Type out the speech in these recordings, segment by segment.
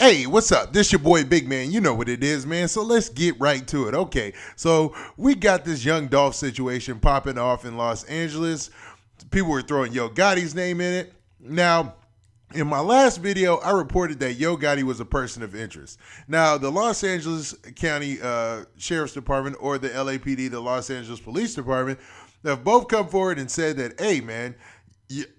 Hey, what's up? This your boy Big Man. You know what it is, man. So let's get right to it. Okay, so we got this young Dolph situation popping off in Los Angeles. People were throwing Yo Gotti's name in it. Now, in my last video, I reported that Yo Gotti was a person of interest. Now, the Los Angeles County Sheriff's Department or the LAPD, the Los Angeles Police Department, have both come forward and said that, hey, man,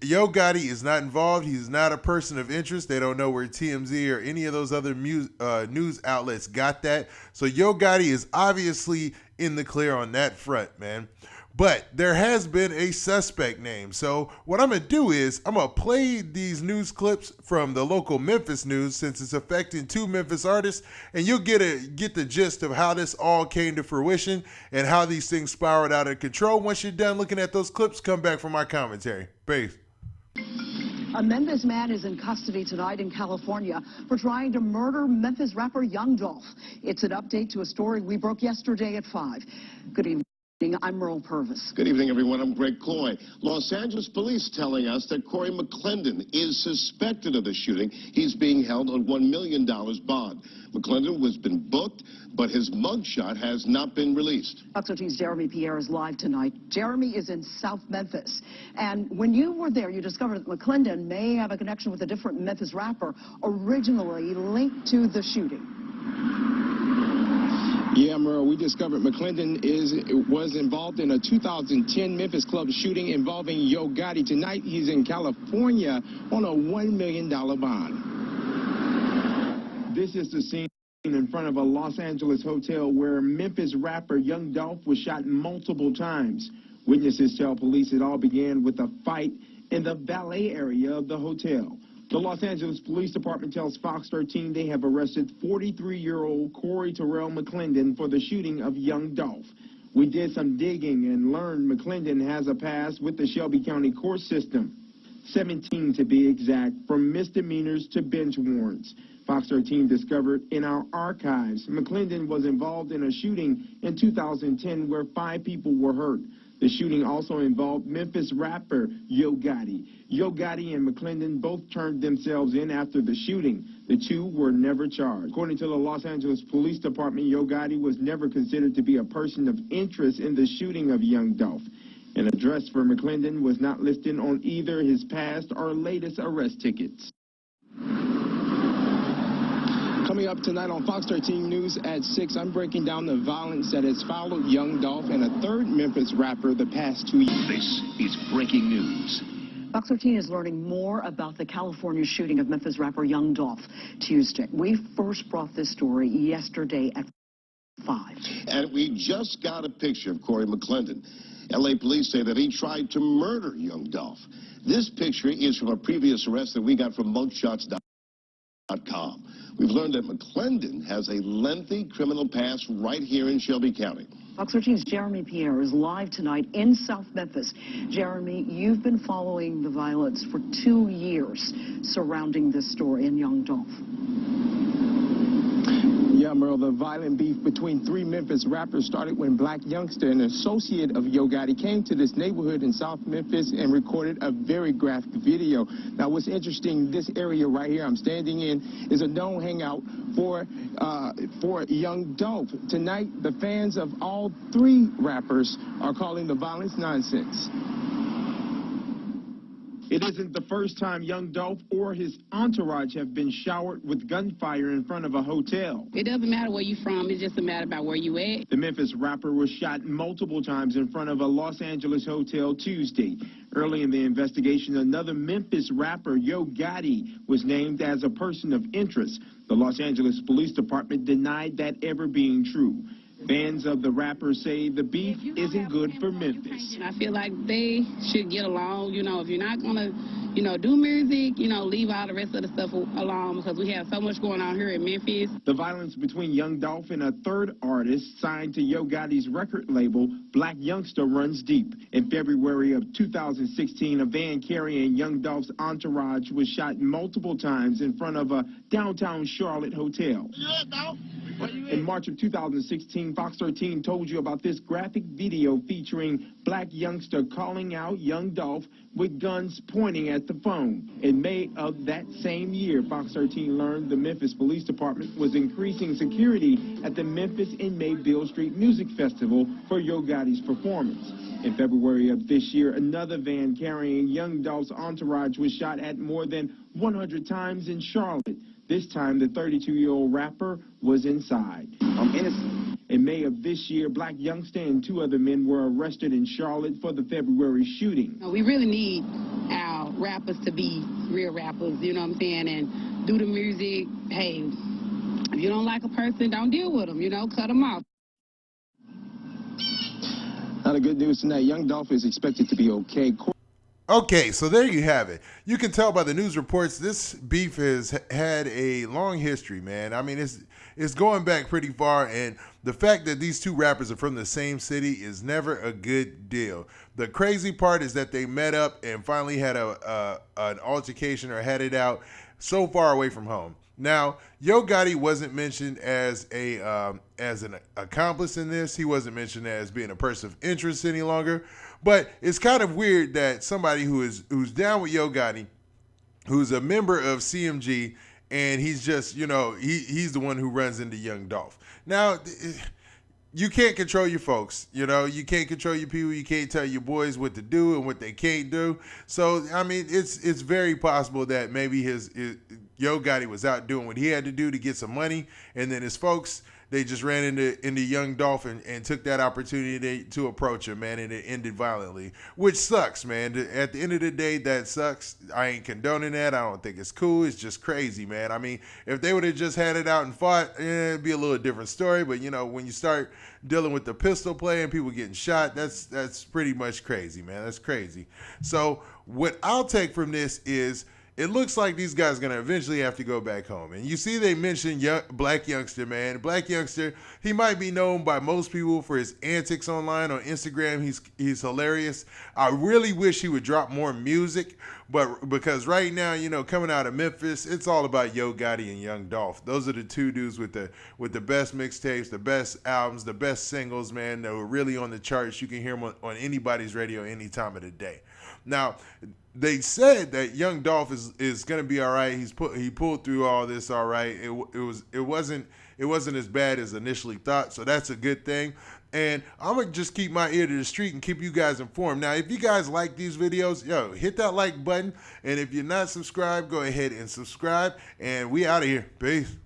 Yo Gotti is not involved. He's not a person of interest. They don't know where TMZ or any of those other news outlets got that. So Yo Gotti is obviously in the clear on that front, man. But there has been a suspect named. So what I'm going to do is I'm going to play these news clips from the local Memphis news since it's affecting two Memphis artists. And you'll get the gist of how this all came to fruition and how these things spiraled out of control. Once you're done looking at those clips, come back for my commentary. Peace. A Memphis man is in custody tonight in California for trying to murder Memphis rapper Young Dolph. It's an update to a story we broke yesterday at 5. Good evening. I'm Merle Purvis. Good evening, everyone. I'm Greg Coy. Los Angeles police telling us that Corey McClendon is suspected of the shooting. He's being held on $1 million bond. McClendon has been booked, but his mugshot has not been released. Fox 13's Jeremy Pierre is live tonight. Jeremy is in South Memphis. And when you were there, you discovered that McClendon may have a connection with a different Memphis rapper originally linked to the shooting. Yeah, Merle, we discovered McClendon was involved in a 2010 Memphis club shooting involving Yo Gotti. Tonight, he's in California on a $1 million bond. This is the scene in front of a Los Angeles hotel where Memphis rapper Young Dolph was shot multiple times. Witnesses tell police it all began with a fight in the valet area of the hotel. The Los Angeles Police Department tells Fox 13 they have arrested 43-year-old Corey Terrell McClendon for the shooting of Young Dolph. We did some digging and learned McClendon has a past with the Shelby County court system, 17 to be exact, from misdemeanors to bench warrants. Fox 13 discovered in our archives McClendon was involved in a shooting in 2010 where 5 people were hurt. The shooting also involved Memphis rapper Yo Gotti. Yo Gotti and McClendon both turned themselves in after the shooting. The two were never charged. According to the Los Angeles Police Department, Yo Gotti was never considered to be a person of interest in the shooting of Young Dolph. An address for McClendon was not listed on either his past or latest arrest tickets. Coming up tonight on Fox 13 News at 6, I'm breaking down the violence that has followed Young Dolph and a third Memphis rapper the past 2 years. This is breaking news. Fox 13 is learning more about the California shooting of Memphis rapper Young Dolph Tuesday. We first brought this story yesterday at 5. And we just got a picture of Corey McClendon. LA police say that he tried to murder Young Dolph. This picture is from a previous arrest that we got from mugshots.com. We've learned that McClendon has a lengthy criminal past right here in Shelby County. Fox 13's Jeremy Pierre is live tonight in South Memphis. Jeremy, you've been following the violence for 2 years surrounding this story in Young Dolph. Yeah, Merle, the violent beef between 3 Memphis rappers started when Black Youngster, an associate of Yo Gotti, came to this neighborhood in South Memphis and recorded a very graphic video. Now, what's interesting, this area right here I'm standing in is a known hangout for Young Dolph. Tonight, the fans of all 3 rappers are calling the violence nonsense. It isn't the first time Young Dolph or his entourage have been showered with gunfire in front of a hotel. It doesn't matter where you're from. It's just a matter about where you at. The Memphis rapper was shot multiple times in front of a Los Angeles hotel Tuesday. Early in the investigation, another Memphis rapper, Yo Gotti, was named as a person of interest. The Los Angeles Police Department denied that ever being true. Fans of the rapper say the beef isn't good for Memphis. I feel like they should get along. You know, if you're not going to, do music, leave all the rest of the stuff alone because we have so much going on here in Memphis. The violence between Young Dolph and a third artist signed to Yo Gotti's record label, Black Youngster, runs deep. In February of 2016, a van carrying Young Dolph's entourage was shot multiple times in front of a downtown Charlotte hotel. Yeah, Dolph. In March of 2016, Fox 13 told you about this graphic video featuring black youngster calling out young Dolph with guns pointing at the phone. In May of that same year, Fox 13 learned the Memphis Police Department was increasing security at the Memphis inmate Beale Street Music Festival for Yo Gotti's performance. In February of this year, another van carrying young Dolph's entourage was shot at more than 100 times in Charlotte. This time, the 32-year-old rapper was inside. I'm innocent. In May of this year, black youngster and two other men were arrested in Charlotte for the February shooting. We really need our rappers to be real rappers, you know what I'm saying, and do the music. Hey, if you don't like a person, don't deal with them, cut them off. Now the good news tonight, young Dolph is expected to be okay. Okay, so there you have it. You can tell by the news reports this beef has had a long history, man. I mean, it's going back pretty far, and the fact that these two rappers are from the same city is never a good deal. The crazy part is that they met up and finally had an altercation or had it out so far away from home. Now, Yo Gotti wasn't mentioned as an accomplice in this. He wasn't mentioned as being a person of interest any longer. But it's kind of weird that somebody who's down with Yo Gotti, who's a member of CMG, and he's just, he's the one who runs into young Dolph. Now, you can't control your folks, you can't control your people. You can't tell your boys what to do and what they can't do. So, I mean, it's very possible that maybe Yo Gotti was out doing what he had to do to get some money, and then his folks, they just ran into young Dolph and took that opportunity to approach him, man, and it ended violently, which sucks, man. At the end of the day, that sucks. I ain't condoning that. I don't think it's cool. It's just crazy, man. I mean, if they would have just had it out and fought, it'd be a little different story. But, when you start dealing with the pistol play and people getting shot, that's pretty much crazy, man. That's crazy. So what I'll take from this is, it looks like these guys are going to eventually have to go back home. And you see they mentioned Black Youngster, man. Black Youngster, he might be known by most people for his antics online on Instagram. He's hilarious. I really wish he would drop more music, but because right now, coming out of Memphis, it's all about Yo Gotti and Young Dolph. Those are the two dudes with the best mixtapes, the best albums, the best singles, man, that were really on the charts. You can hear them on anybody's radio any time of the day. Now, they said that young Dolph is going to be all right. He pulled through all this all right. It wasn't as bad as initially thought, so that's a good thing. And I'm going to just keep my ear to the street and keep you guys informed. Now, if you guys like these videos, hit that like button. And if you're not subscribed, go ahead and subscribe. And we out of here. Peace.